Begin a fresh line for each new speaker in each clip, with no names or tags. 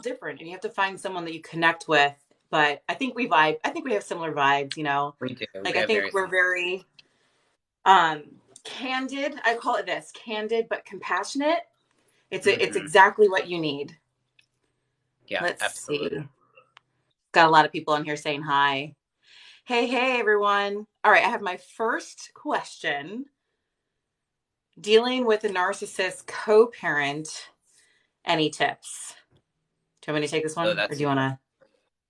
different, and you have to find someone that you connect with. But I think we vibe. I think we have similar vibes, you know.
We do.
Like
We
I
have
think
very
we're
similar.
very candid. I call it this, candid but compassionate. It's
Hmm.
exactly what you need.
Yeah,
Let's see.
absolutely.
Got a lot of people on here saying hi. Hey, hey, everyone. All right, I have my first question. Dealing with a narcissist co parent, any tips? Do you want me to take this
Oh,
one? Or
that's
do you
you.
want to?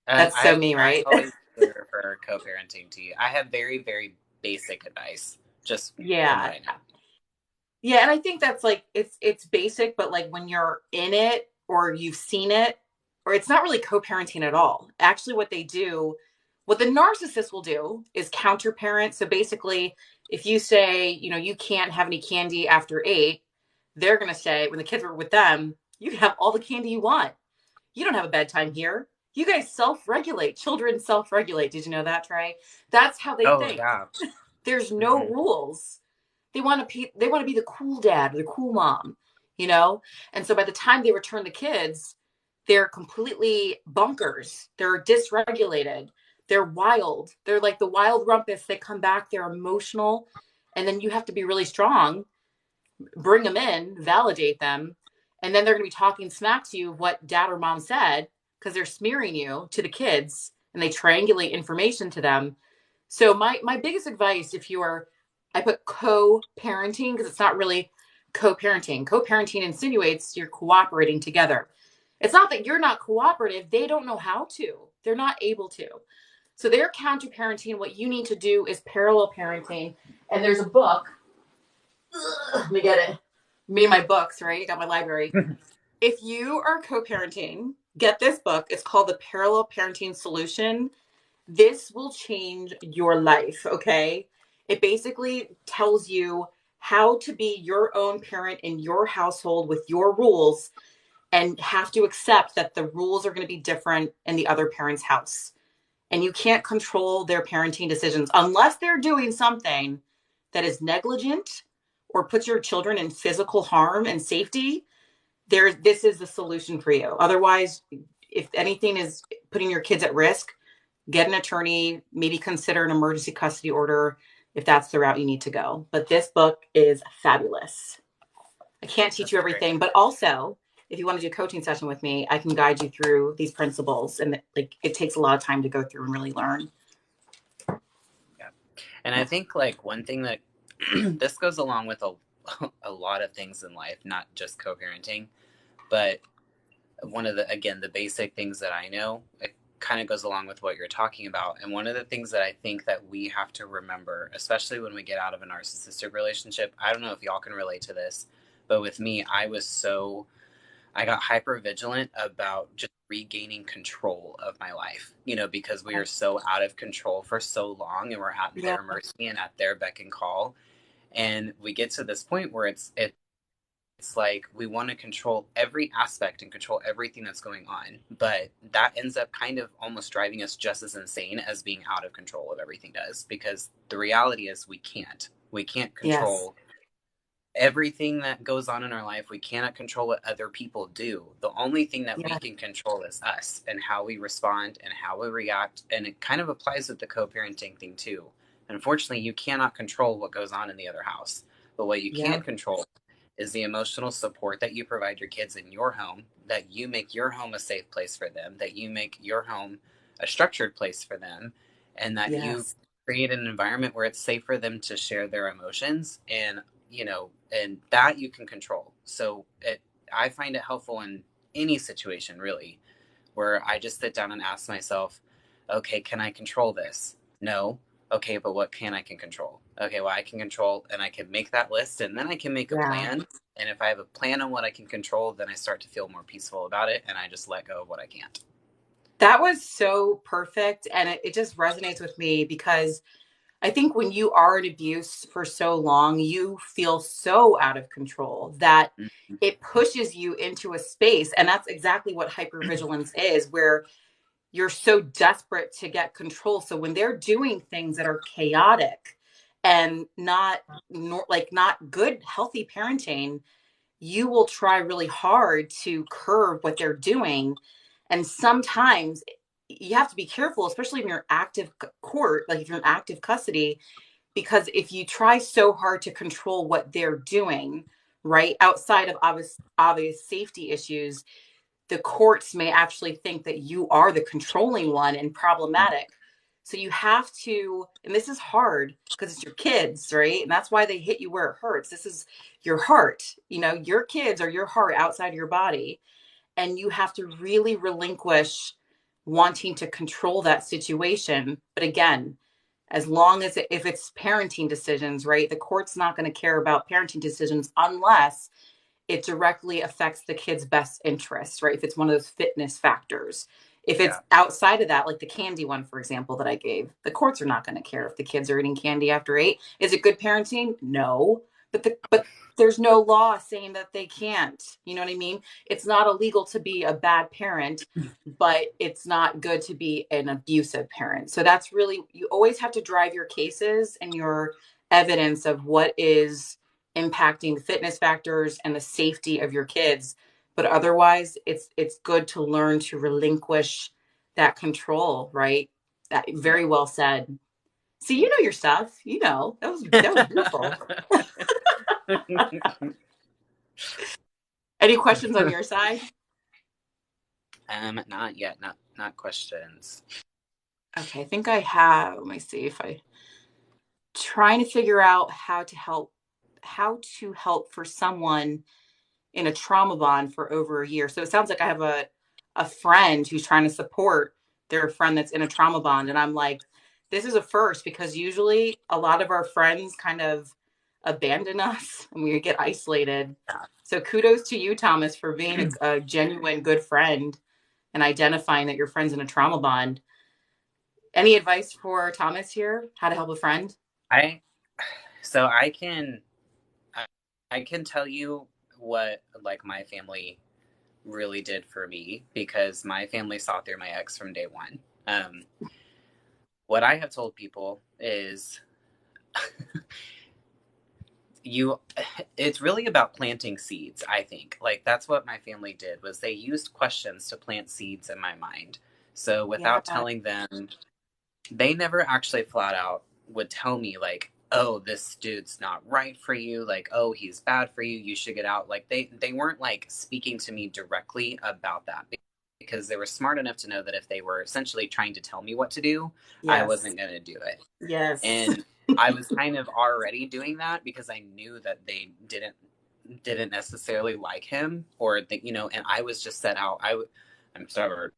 That's so me,
I
right?
always prefer co-parenting to you. I have very, very basic advice, just from what
Yeah.
I know.
Yeah, and I think that's like it's basic, but like when you're in it or you've seen it, or it's not really co-parenting at all. Actually, what they do, what the narcissist will do is counter parent. So basically, if you say, you know, you can't have any candy after 8, they're gonna say when the kids were with them, you can have all the candy you want. You don't have a bedtime here. You guys self-regulate. Children self-regulate. Did you know that, Trey? That's how they
Oh,
think.
yeah.
There's no
Hmm.
rules. They want to be the cool dad or the cool mom, you know? And so by the time they return the kids, they're completely bunkers. They're dysregulated. They're wild. They're like the wild rumpus. They come back, they're emotional, and then you have to be really strong, bring them in, validate them, and then they're going to be talking smack to you of what dad or mom said because they're smearing you to the kids and they triangulate information to them. So my biggest advice, if you are, I put co-parenting because it's not really co-parenting. Co-parenting insinuates you're cooperating together. It's not that you're not cooperative, they don't know how to. They're not able to. So they're counter parenting. What you need to do is parallel parenting. And there's a book. Let me get it. Me and my books, right? I got my library. If you are co-parenting, get this book. It's called The Parallel Parenting Solution. This will change your life, okay? It basically tells you how to be your own parent in your household with your rules and have to accept that the rules are going to be different in the other parent's house. And you can't control their parenting decisions unless they're doing something that is negligent or puts your children in physical harm and safety. This is the solution for you. Otherwise, if anything is putting your kids at risk, get an attorney, maybe consider an emergency custody order if that's the route you need to go. But this book is fabulous. I can't teach
That's
you
a great.
everything, but also if you want to do a coaching session with me, I can guide you through these principles. And like it takes a lot of time to go through and really learn.
Yeah. And I think like one thing that this goes along with a lot of things in life, not just co-parenting, but one of the, again, the basic things that I know, it kind of goes along with what you're talking about. And one of the things that I think that we have to remember, especially when we get out of a narcissistic relationship, I don't know if y'all can relate to this, but with me, I got hyper vigilant about just regaining control of my life, because we are so out of control for so long and we're at
Yeah.
their mercy and at their beck and call. And we get to this point where it's like we want to control every aspect and control everything that's going on. But that ends up kind of almost driving us just as insane as being out of control of everything does. Because the reality is we can't. We can't
Yes.
control everything that goes on in our life. We cannot control what other people do. The only thing that we
Yeah.
can control is us and how we respond and how we react. And it kind of applies with the co-parenting thing too. Unfortunately, you cannot control what goes on in the other house. But what you
Yeah.
can control is the emotional support that you provide your kids in your home, that you make your home a safe place for them, that you make your home a structured place for them, and that you
Yes.
create an environment where it's safe for them to share their emotions, and that you can control. So I find it helpful in any situation really, where I just sit down and ask myself, okay, can I control this? No. Okay, but what can control? Okay, well, I can control, and I can make that list, and then I can make a
Yeah.
plan. And if I have a plan on what I can control, then I start to feel more peaceful about it, and I just let go of what I can't.
That was so perfect. And it just resonates with me because I think when you are in abuse for so long, you feel so out of control that
Mm-hmm.
it pushes you into a space. And that's exactly what hypervigilance is, where you're so desperate to get control. So when they're doing things that are chaotic and not good, healthy parenting, you will try really hard to curb what they're doing. And sometimes you have to be careful, especially in your active court, like if you're in active custody, because if you try so hard to control what they're doing, right, outside of obvious safety issues, the courts may actually think that you are the controlling one and problematic. So you have to, and this is hard because it's your kids, right? And that's why they hit you where it hurts. This is your heart. You know, your kids are your heart outside your body. And you have to really relinquish wanting to control that situation. But again, as long as if it's parenting decisions, right? The court's not going to care about parenting decisions unless it directly affects the kid's best interest, right? If it's one of those fitness factors. If it's outside of that, like the candy one, for example, that I gave, the courts are not going to care if the kids are eating candy after 8. Is it good parenting? No. But there's no law saying that they can't. You know what I mean? It's not illegal to be a bad parent, but it's not good to be an abusive parent. So that's really, you always have to drive your cases and your evidence of what is impacting the fitness factors and the safety of your kids. But otherwise, it's good to learn to relinquish that control, right? That very well said. See, you know your stuff. You know, that was beautiful. Any questions on your side?
Not yet. Not questions.
Okay, I think I have. Let me see if I trying to figure out how to help for someone in a trauma bond for over a year. So it sounds like I have a friend who's trying to support their friend that's in a trauma bond. And I'm like, this is a first because usually a lot of our friends kind of abandon us and we get isolated. So kudos to you, Thomas, for being a genuine good friend and identifying that your friend's in a trauma bond. Any advice for Thomas here? How to help a friend?
I so I can tell you what like my family really did for me because my family saw through my ex from day one. What I have told people is you it's really about planting seeds. I think like that's what my family did was they used questions to plant seeds in my mind. So without
Yeah.
telling them, they never actually flat out would tell me like, oh, this dude's not right for you, like, oh, he's bad for you, you should get out. Like they weren't like speaking to me directly about that because they were smart enough to know that if they were essentially trying to tell me what to do, I
Yes.
wasn't going to do it.
Yes.
And I was kind of already doing that because I knew that they didn't necessarily like him or think, and I was just set out. I'm stubborn,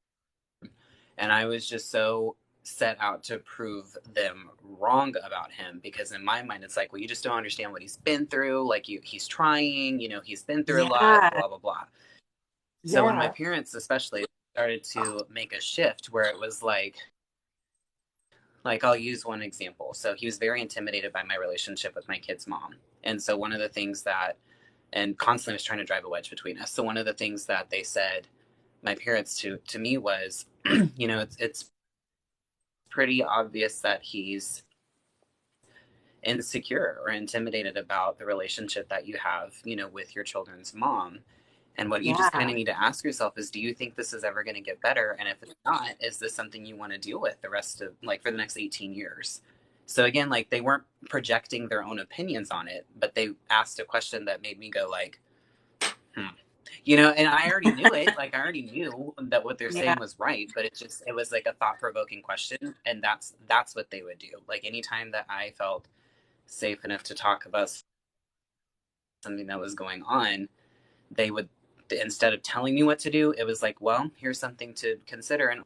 and I was just so set out to prove them wrong about him because in my mind it's like, well, you just don't understand what he's been through. Like he's trying, he's been through a lot,
Yeah.
blah blah blah. So when my
Yeah.
parents especially started to make a shift where it was like I'll use one example. So he was very intimidated by my relationship with my kid's mom. And so one of the things that, and constantly was trying to drive a wedge between us. So one of the things that they said, my parents to me was, it's pretty obvious that he's insecure or intimidated about the relationship that you have, with your children's mom. And what you just kind
Yeah.
of need to ask yourself is, do you think this is ever going to get better? And if it's not, is this something you want to deal with the rest of, like, for the next 18 years? So again, like, they weren't projecting their own opinions on it, but they asked a question that made me go like, and I already knew it. Like, I already knew that what they're
Yeah.
saying was right, but it was like a thought-provoking question. And that's what they would do. Like, anytime that I felt safe enough to talk about something that was going on, they would, instead of telling me what to do, it was like, well, here's something to consider, and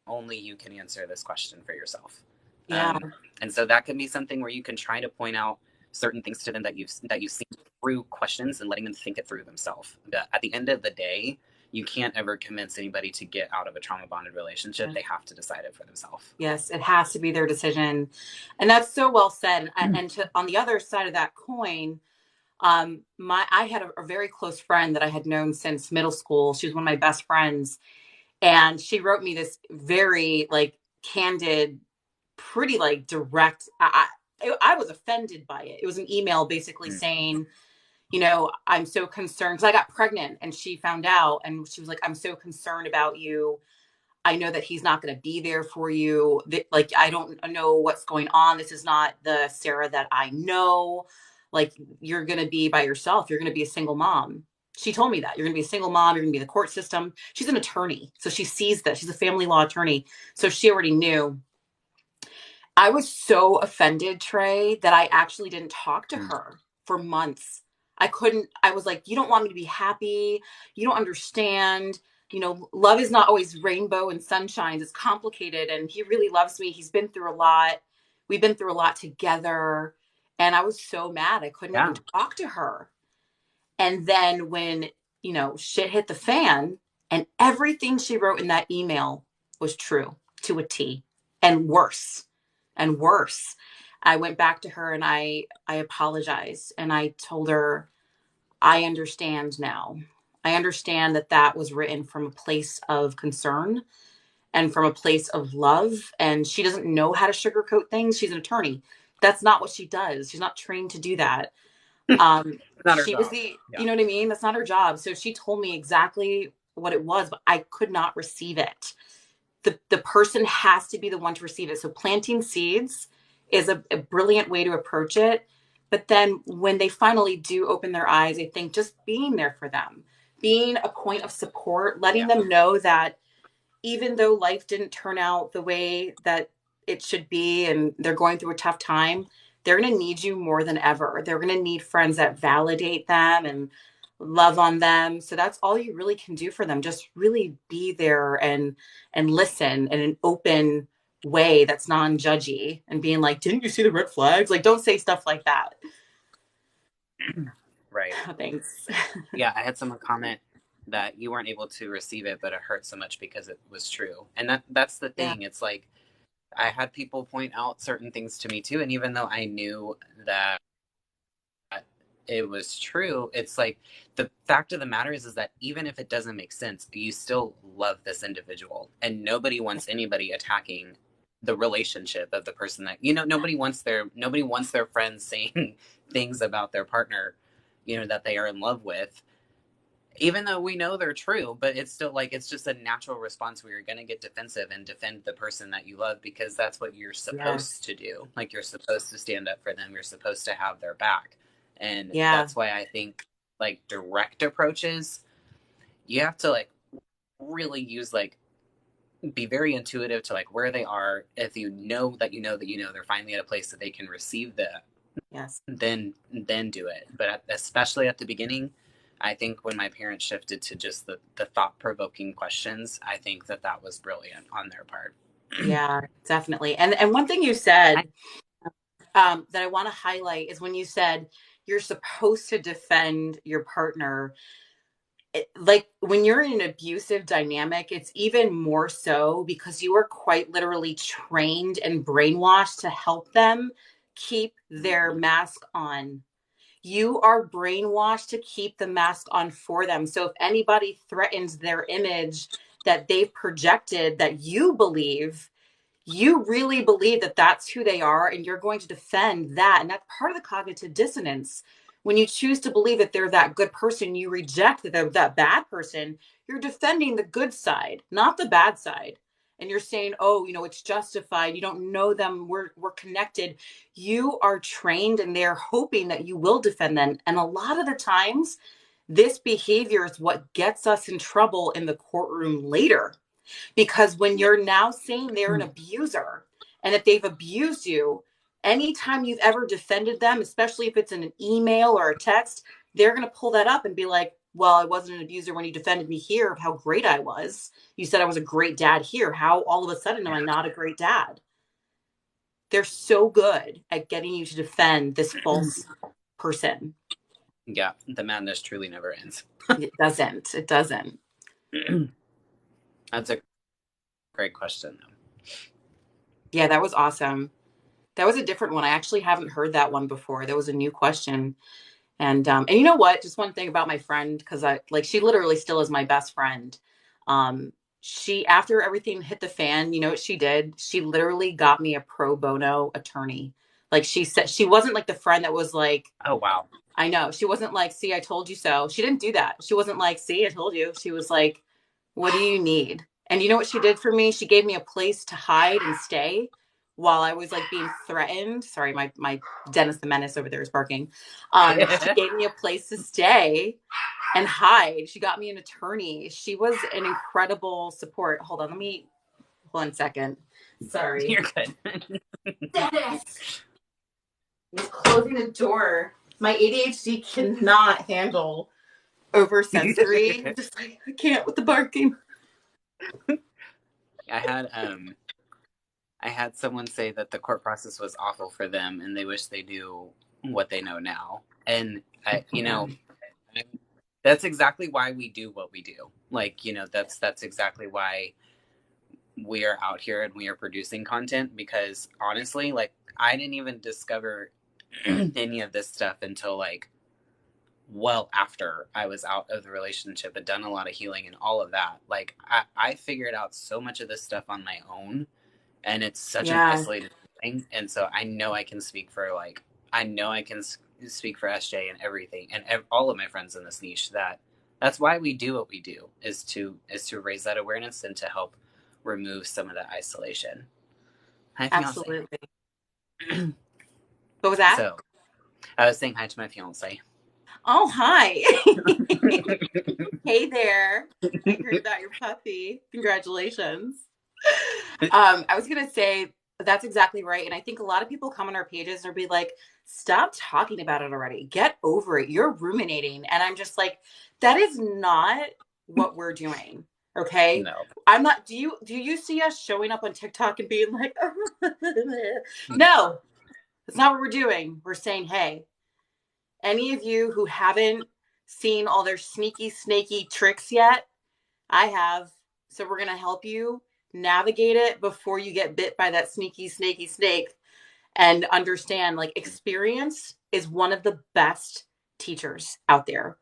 only you can answer this question for yourself.
Yeah.
And so that can be something where you can try to point out certain things to them that you've seen through questions and letting them think it through themselves. But at the end of the day, you can't ever convince anybody to get out of a trauma bonded relationship. They have to decide it for themselves.
Yes, it has to be their decision. And that's so well said. And on the other side of that coin, I had a very close friend that I had known since middle school. She was one of my best friends. And she wrote me this very like candid, pretty like direct. I was offended by it. It was an email basically saying, I'm so concerned because I got pregnant and she found out and she was like, I'm so concerned about you. I know that he's not going to be there for you. Like, I don't know what's going on. This is not the Sarah that I know. Like, you're going to be by yourself. You're going to be a single mom. She told me that you're going to be a single mom. You're going to be in the court system. She's an attorney. So she sees that. She's a family law attorney. So she already knew. I was so offended, Trey, that I actually didn't talk to her for months. I was like, you don't want me to be happy. You don't understand. Love is not always rainbow and sunshines. It's complicated. And he really loves me. He's been through a lot. We've been through a lot together. And I was so mad. I couldn't even talk to her. And then when, shit hit the fan and everything she wrote in that email was true to a T and worse and worse. I went back to her and I apologized and I told her, I understand now. I understand that that was written from a place of concern and from a place of love. And she doesn't know how to sugarcoat things. She's an attorney. That's not what she does. She's not trained to do that. She was you know what I mean? That's not her job. So she told me exactly what it was, but I could not receive it. The person has to be the one to receive it. So planting seeds is a brilliant way to approach it. But then when they finally do open their eyes, I think just being there for them, being a point of support, letting them know that even though life didn't turn out the way that it should be and they're going through a tough time, they're going to need you more than ever. They're going to need friends that validate them and love on them. So that's all you really can do for them. Just really be there and listen in an open way that's non-judgy and being like, didn't you see the red flags? Like, don't say stuff like that.
Right.
Oh, thanks.
Yeah, I had someone comment that you weren't able to receive it, but it hurt so much because it was true. And that's the thing. It's like, I had people point out certain things to me too. And even though I knew that it was true, it's like the fact of the matter is that even if it doesn't make sense, you still love this individual, and nobody wants anybody attacking the relationship of the person that nobody wants their friends saying things about their partner that they are in love with, even though we know they're true. But it's still like, it's just a natural response where you're going to get defensive and defend the person that you love, because that's what you're supposed to do. Like, you're supposed to stand up for them. You're supposed to have their back. And that's why I think, like, direct approaches, you have to, like, really use, like, be very intuitive to, like, where they are. If you know that they're finally at a place that they can receive that, then do it. But especially at the beginning, I think when my parents shifted to just the thought-provoking questions, I think that was brilliant on their part.
Yeah, definitely. And one thing you said that I want to highlight is when you said you're supposed to defend your partner. Like, when you're in an abusive dynamic, it's even more so because you are quite literally trained and brainwashed to help them keep their mask on. You are brainwashed to keep the mask on for them. So if anybody threatens their image that they've projected, that you really believe that that's who they are, and you're going to defend that. And that's part of the cognitive dissonance. When you choose to believe that they're that good person, you reject that they're that bad person. You're defending the good side, not the bad side. And you're saying, oh, it's justified. You don't know them. We're connected. You are trained, and they're hoping that you will defend them. And a lot of the times, this behavior is what gets us in trouble in the courtroom later. Because when you're now saying they're an abuser, and if they've abused you, anytime you've ever defended them, especially if it's in an email or a text, they're going to pull that up and be like, well, I wasn't an abuser when you defended me here of how great I was. You said I was a great dad here. How all of a sudden am I not a great dad? They're so good at getting you to defend this false person.
Yeah, the madness truly never ends.
It doesn't. It doesn't.
That's a great question, though.
Yeah, that was awesome. That was a different one. I actually haven't heard that one before. That was a new question. And you know what? Just one thing about my friend, because she literally still is my best friend. She, after everything hit the fan, you know what she did? She literally got me a pro bono attorney. Like she said, she wasn't like the friend that was like,
Oh, wow.
I know. She wasn't like, see, I told you so. She didn't do that. She wasn't like, see, I told you. She was like, what do you need? And you know what she did for me? She gave me a place to hide and stay while I was like being threatened. Sorry, my Dennis the Menace over there is barking. She gave me a place to stay and hide. She got me an attorney. She was an incredible support. Hold on, let me 1 second. Sorry.
You're good.
Dennis! He's closing the door. My ADHD cannot handle oversensory. I'm just like, I can't with the barking.
I had someone say that the court process was awful for them and they wish they knew what they know now. And that's exactly why we do what we do. Like, that's exactly why we are out here and we are producing content, because honestly, like, I didn't even discover any of this stuff until like well after I was out of the relationship and done a lot of healing and all of that. Like, I figured out so much of this stuff on my own, and it's such an isolated thing. And so I know I can speak for speak for SJ and everything and all of my friends in this niche, that's why we do what we do, is to raise that awareness and to help remove some of that isolation. Hi, fiance.
Absolutely. What was that?
So I was saying hi to my fiance.
Oh, hi. Hey there. I heard about your puppy. Congratulations. I was going to say, that's exactly right. And I think a lot of people come on our pages and be like, stop talking about it already. Get over it. You're ruminating. And I'm just like, that is not what we're doing. Okay.
No.
I'm not. Do you see us showing up on TikTok and being like, no, that's not what we're doing. We're saying, hey, any of you who haven't seen all their sneaky, snaky tricks yet, I have. So we're going to help you navigate it before you get bit by that sneaky, snaky snake, and understand, like, experience is one of the best teachers out there.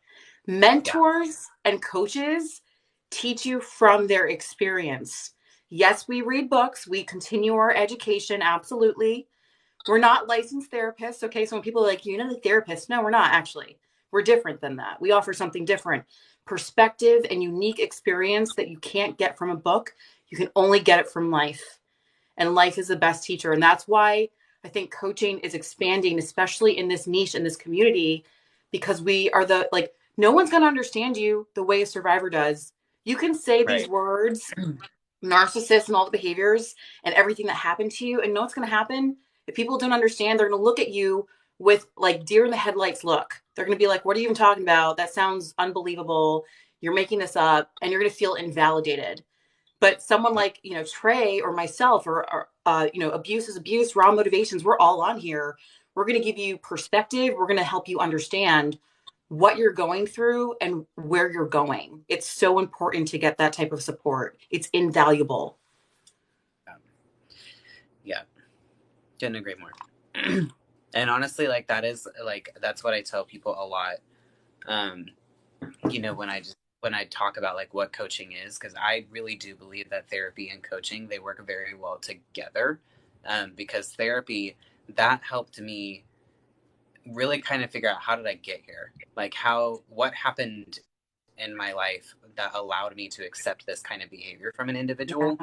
Mentors and coaches teach you from their experience. Yes, we read books. We continue our education. Absolutely. We're not licensed therapists. Okay. So when people are like, you're not a therapist. No, we're not actually. We're different than that. We offer something different. Perspective and unique experience that you can't get from a book. You can only get it from life. And life is the best teacher. And that's why I think coaching is expanding, especially in this niche, in this community, because we are no one's going to understand you the way a survivor does. You can say these words, narcissist and all the behaviors and everything that happened to you. And know what's going to happen? If people don't understand, they're going to look at you with like deer in the headlights look. They're going to be like, what are you even talking about? That sounds unbelievable. You're making this up. And you're going to feel invalidated. But someone like, Trey or myself or abuse is abuse, raw motivations, we're all on here. We're going to give you perspective. We're going to help you understand what you're going through and where you're going. It's so important to get that type of support. It's invaluable.
Yeah. Couldn't agree more. And honestly, like, that's what I tell people a lot. When I talk about like what coaching is, because I really do believe that therapy and coaching, they work very well together. Because therapy, that helped me really kind of figure out, how did I get here? Like, what happened in my life that allowed me to accept this kind of behavior from an individual,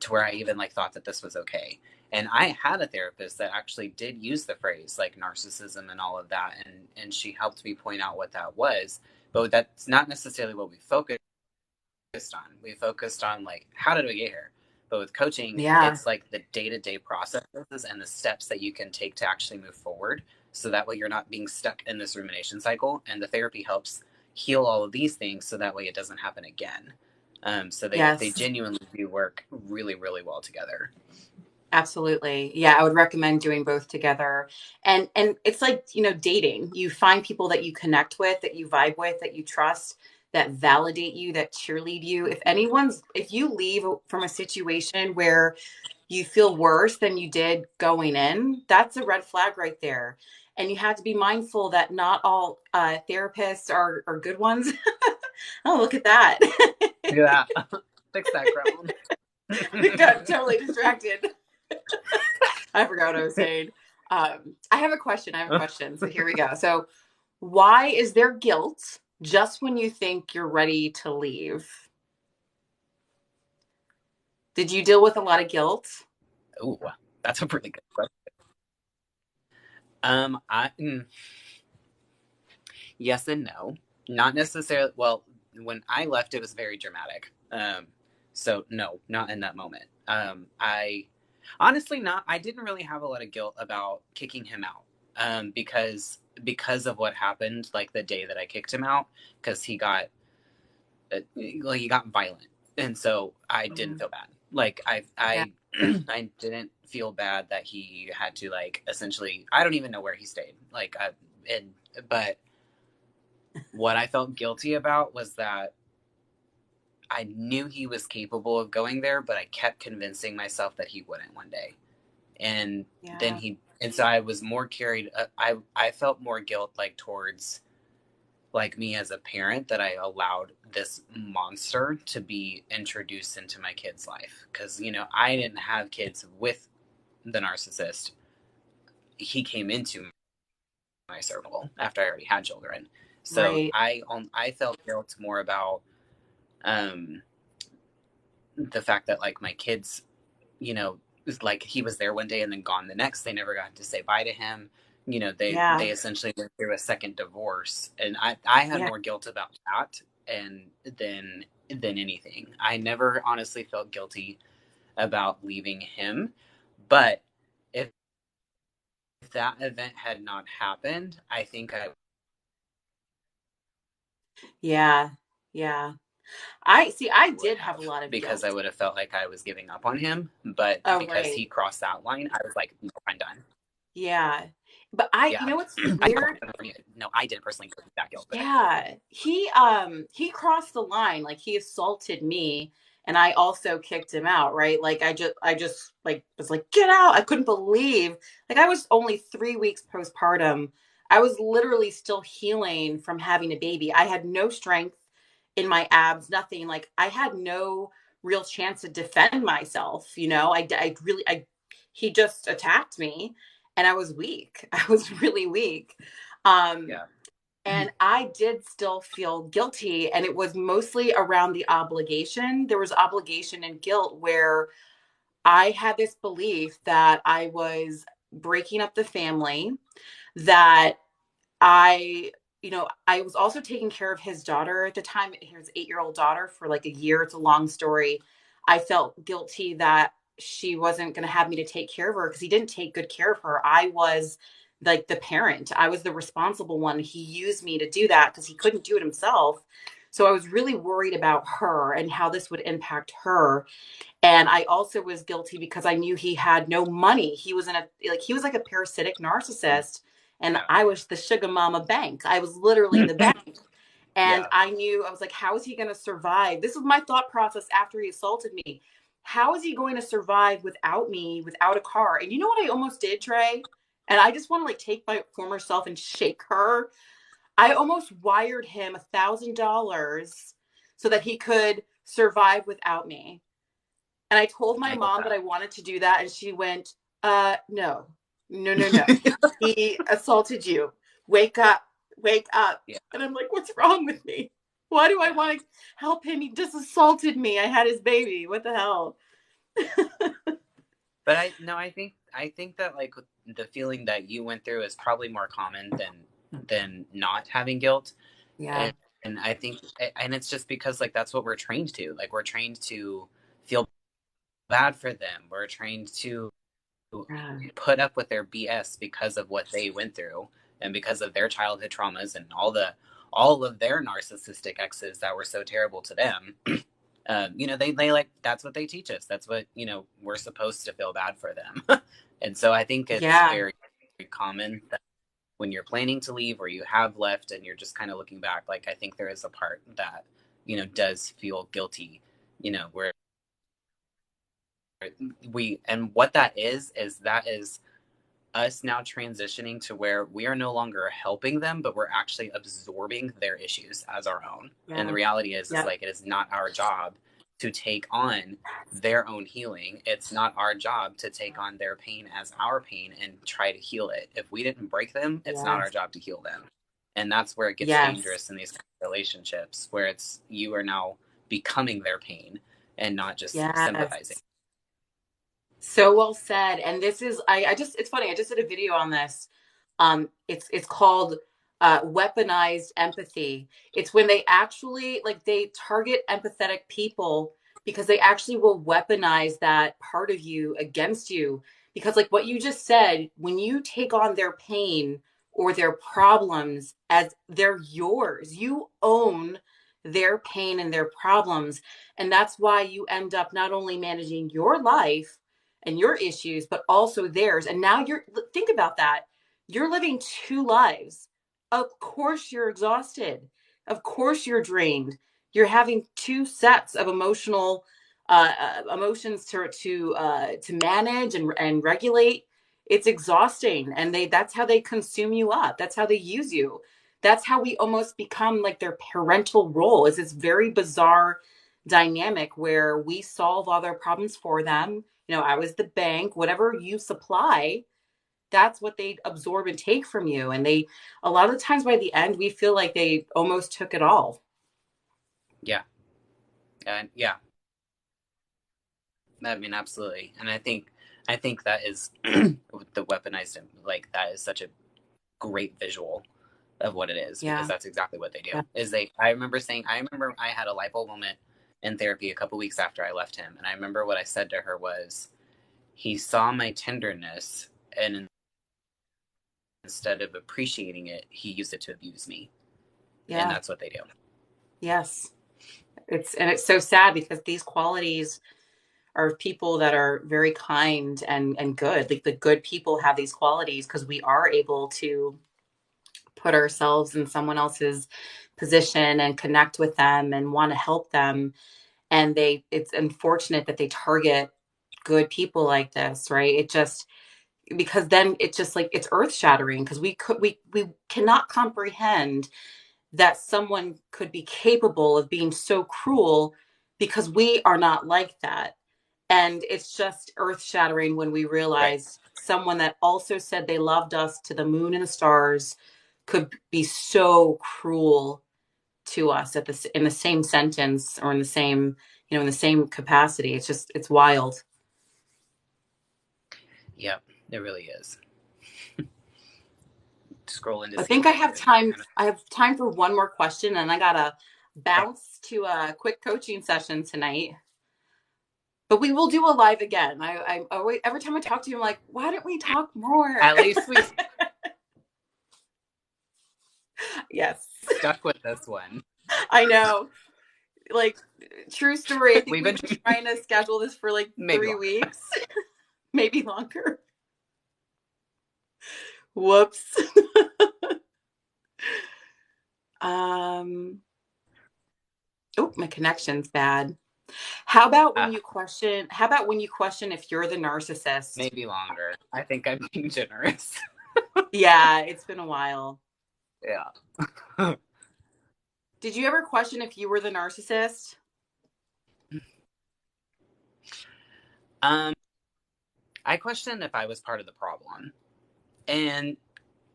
to where I even like thought that this was okay. And I had a therapist that actually did use the phrase like narcissism and all of that. And she helped me point out what that was. But that's not necessarily what we focused on. We focused on like, how did we get here? But with coaching, it's like the day-to-day processes and the steps that you can take to actually move forward. So that way you're not being stuck in this rumination cycle. And the therapy helps heal all of these things so that way it doesn't happen again. So they genuinely do work really, really well together.
Absolutely. Yeah, I would recommend doing both together. And it's like, dating. You find people that you connect with, that you vibe with, that you trust, that validate you, that cheerlead you. If you leave from a situation where you feel worse than you did going in, that's a red flag right there. And you have to be mindful that not all therapists are good ones. Oh, look at that.
Yeah. Fix that, girl.
We got totally distracted. I forgot what I was saying. I have a question. I have a question. So here we go. So why is there guilt just when you think you're ready to leave? Did you deal with a lot of guilt?
Oh, that's a pretty good question. I yes and no. Not necessarily. Well, when I left, it was very dramatic. So no, not in that moment. I honestly not. I didn't really have a lot of guilt about kicking him out. Because of what happened, like the day that I kicked him out, because he got violent, and so I didn't feel bad. Like
Yeah.
I didn't feel bad that he had to like essentially. I don't even know where he stayed. But what I felt guilty about was that I knew he was capable of going there, but I kept convincing myself that he wouldn't one day. And then
Yeah.
and so I was more carried. I felt more guilt like towards like me as a parent that I allowed this monster to be introduced into my kid's life. Because, I didn't have kids with the narcissist. He came into my circle after I already had children. So
Right.
I felt guilt more about um, the fact that like my kids, like he was there one day and then gone the next. They never got to say bye to him. They
Yeah.
essentially went through a second divorce, and I had
Yeah.
more guilt about that and than anything. I never honestly felt guilty about leaving him, but if that event had not happened, I think I
Yeah. Yeah. I see, I
would
did have a
have,
lot of
because I
guilt.
would have felt like I was giving up on him. But
Oh,
because
right.
he crossed that line, I was like, no, I'm done.
Yeah. But you
Yeah.
know what's
I think
weird?
no, I didn't personally go through that guilt, but
Yeah. He crossed the line. Like he assaulted me and I also kicked him out, right? Like I just like was like, get out. I couldn't believe like I was only 3 weeks postpartum. I was literally still healing from having a baby. I had no strength in my abs, nothing. Like I had no real chance to defend myself, I really I he just attacked me and I was weak. I was really weak. Um
yeah.
and I did still feel guilty. And it was mostly around the obligation. There was obligation and guilt where I had this belief that I was breaking up the family, that I was also taking care of his daughter at the time, his 8-year-old daughter, for like a year. It's a long story. I felt guilty that she wasn't going to have me to take care of her because he didn't take good care of her. I was like the parent, I was the responsible one. He used me to do that because he couldn't do it himself. So I was really worried about her and how this would impact her. And I also was guilty because I knew he had no money. He was like a parasitic narcissist. And
Yeah.
I was the sugar mama bank. I was literally the bank. And
Yeah.
I knew, I was like, how is he going to survive? This was my thought process after he assaulted me. How is he going to survive without me, without a car? And you know what I almost did, Trey? And I just want to like take my former self and shake her. I almost wired him $1,000 so that he could survive without me. And I told my
I get
mom that
that.
I wanted to do that. And she went, no, no, no, no. He assaulted you. Wake up, wake up.
Yeah.
And I'm like, what's wrong with me? Why do I
Yeah.
want to help him? He just assaulted me. I had his baby. What the hell?
But I think that like the feeling that you went through is probably more common than not having guilt.
Yeah.
And I think and it's just because like that's what we're trained to. Like we're trained to feel bad for them. We're trained to
Yeah.
put up with their BS because of what they went through and because of their childhood traumas and all of their narcissistic exes that were so terrible to them. They like that's what they teach us. That's what we're supposed to feel bad for them. And so I think it's
Yeah.
very, very common that when you're planning to leave or you have left and you're just kind of looking back, like I think there is a part that does feel guilty, where we and what that is us now transitioning to where we are no longer helping them, but we're actually absorbing their issues as our own. And the
Yeah.
reality is
Yeah.
like it is not our job to take on their own healing. It's not our job to take on their pain as our pain and try to heal it. If we didn't break them, it's not our
Yes.
job to heal them. And that's where it gets
Yes.
dangerous in these relationships, where it's you are now becoming their pain and not just
Yes.
sympathizing.
So well said. And this is I just it's funny, I just did a video on this. It's called weaponized empathy. It's when they actually like they target empathetic people because they actually will weaponize that part of you against you. Because like what you just said, when you take on their pain or their problems as they're yours, you own their pain and their problems. And that's why you end up not only managing your life and your issues, but also theirs. And now you're, think about that. You're living two lives. Of course, you're exhausted. Of course, you're drained. You're having two sets of emotions to manage and regulate. It's exhausting, and that's how they consume you up. That's how they use you. That's how we almost become like their parental role. Is this very bizarre dynamic where we solve all their problems for them. You know, I was the bank, whatever you supply, that's what they absorb and take from you. And they, a lot of the times by the end, we feel like they almost took it all.
Yeah. And yeah. I mean, absolutely. And I think that is the weaponized, like that is such a great visual of what it is, because
Yeah.
that's exactly what they do.
Yeah.
Is I remember I had a light bulb moment in therapy a couple weeks after I left him, and I remember what I said to her was, he saw my tenderness, and instead of appreciating it, he used it to abuse me. And
Yeah.
that's what they do.
Yes. It's so sad because these qualities are people that are very kind and good. Like the good people have these qualities because we are able to put ourselves in someone else's position and connect with them and want to help them. And it's unfortunate that they target good people like this, right? It just, because then it's just like it's earth shattering because we cannot comprehend that someone could be capable of being so cruel because we are not like that. And it's just earth shattering when we
Right.
realize someone that also said they loved us to the moon and the stars could be so cruel to us at this in the same sentence or in the same, in the same capacity. It's just, it's wild.
Yep, it really is. Scrolling to
I
see
think
if
I
I have
have
any more
time.
kind of.
I have time for one more question, and I gotta
Okay.
bounce to a quick coaching session tonight. But we will do a live again. I always, every time I talk to you, I'm like, why don't we talk more?
At least we
Yes,
stuck with this one.
I know. Like, true story. I think
We've
we've
been
been trying to schedule this for like
maybe
3 weeks, maybe longer. Whoops. um. Oh, my connection's bad. How about when you question? How about when you question if you're the narcissist?
maybe longer. I think I'm being generous.
Yeah, it's been a while.
Yeah.
Did you ever question if you were the narcissist?
um, I questioned if I was part of the problem. And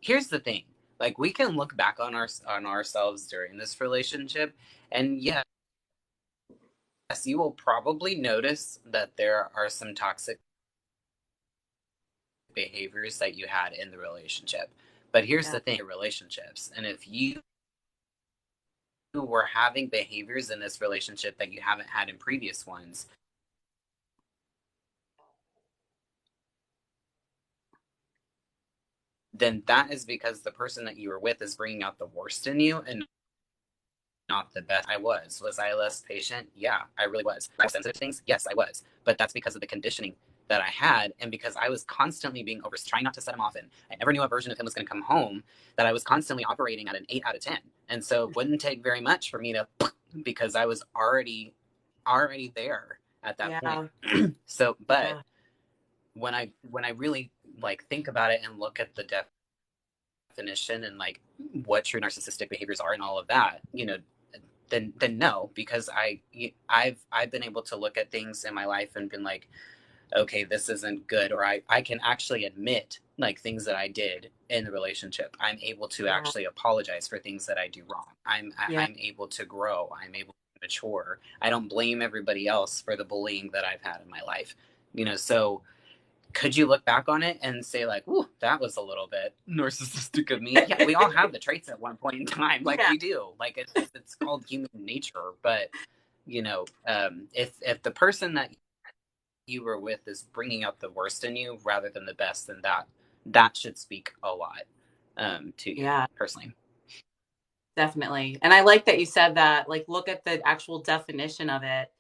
here's the thing. Like, we can look back on ourselves during this relationship, and yes, you will probably notice that there are some toxic behaviors that you had in the relationship. But here's
Yeah.
the thing, relationships. And if you were having behaviors in this relationship that you haven't had in previous ones, then that is because the person that you were with is bringing out the worst in you and not the best. I was. Was I less patient? Yeah, I really was. I was sensitive to things? Yes, I was. But that's because of the conditioning that I had, and because I was constantly being trying not to set him off in. I never knew a version of him was going to come home, that I was constantly operating at an 8 out of 10. And so it wouldn't take very much for me to, because I was already there at that
Yeah.
point. So, but
Yeah.
when I really like think about it and look at the definition and like what true narcissistic behaviors are and all of that, then no, because I've been able to look at things in my life and been like, okay, this isn't good, or I can actually admit like things that I did in the relationship. I'm able to
Yeah.
actually apologize for things that I do wrong.
Yeah.
I'm able to grow. I'm able to mature. I don't blame everybody else for the bullying that I've had in my life. So could you look back on it and say like, "Ooh, that was a little bit narcissistic of me"? Yeah, we all have the traits at one point in time, like
Yeah.
we do. Like it's called human nature. But if the person that you were with is bringing out the worst in you rather than the best, then that should speak a lot to you
Yeah.
personally.
Definitely. And I like that you said that, like, look at the actual definition of it.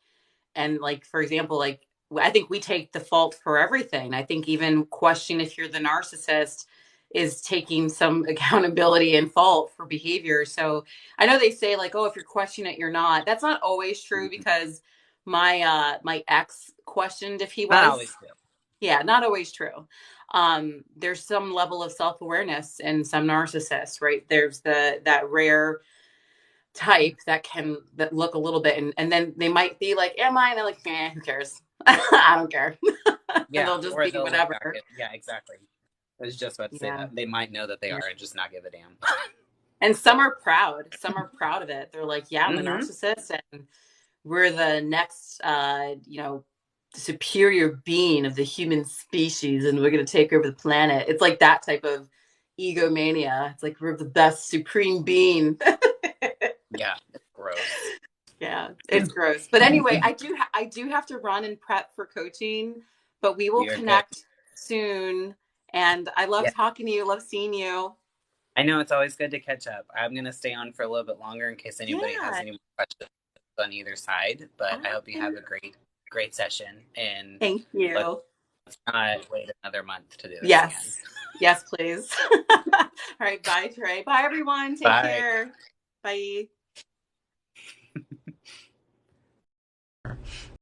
And like, for example, like, I think we take the fault for everything. I think even question if you're the narcissist is taking some accountability and fault for behavior. So I know they say like, oh, if you're questioning it, you're not. That's not always true,
Mm-hmm.
because my ex questioned if he
Not
was.
always true.
Yeah, not always true. There's some level of self-awareness in some narcissists, right? There's that rare type that look a little bit, and then they might be like, am I? And they're like, who cares? I don't care. And
Yeah,
they'll just
or
be
they'll look
whatever.
back at, yeah, exactly. I was just about to say
Yeah.
that they might know that they
Yeah.
are and just not give a damn.
And some are proud. Some are proud of it. They're like, yeah, I'm a
Mm-hmm.
narcissist, and we're the next, superior being of the human species, and we're going to take over the planet. It's like that type of egomania. It's like we're the best supreme being.
Yeah, it's gross.
Yeah, it's gross. But anyway, I do have to run and prep for coaching, but we will
You're good.
connect soon. And I love
Yeah,
talking to you. Love seeing you.
I know it's always good to catch up. I'm gonna stay on for a little bit longer in case anybody has
Yeah.
any more questions on either side. But I hope you have
Awesome.
a great session, and
Thank
let's
you.
not wait another month to do this again.
Yes. Yes, please. All right. Bye, Trey. Bye, everyone. Take
Bye.
care. Bye.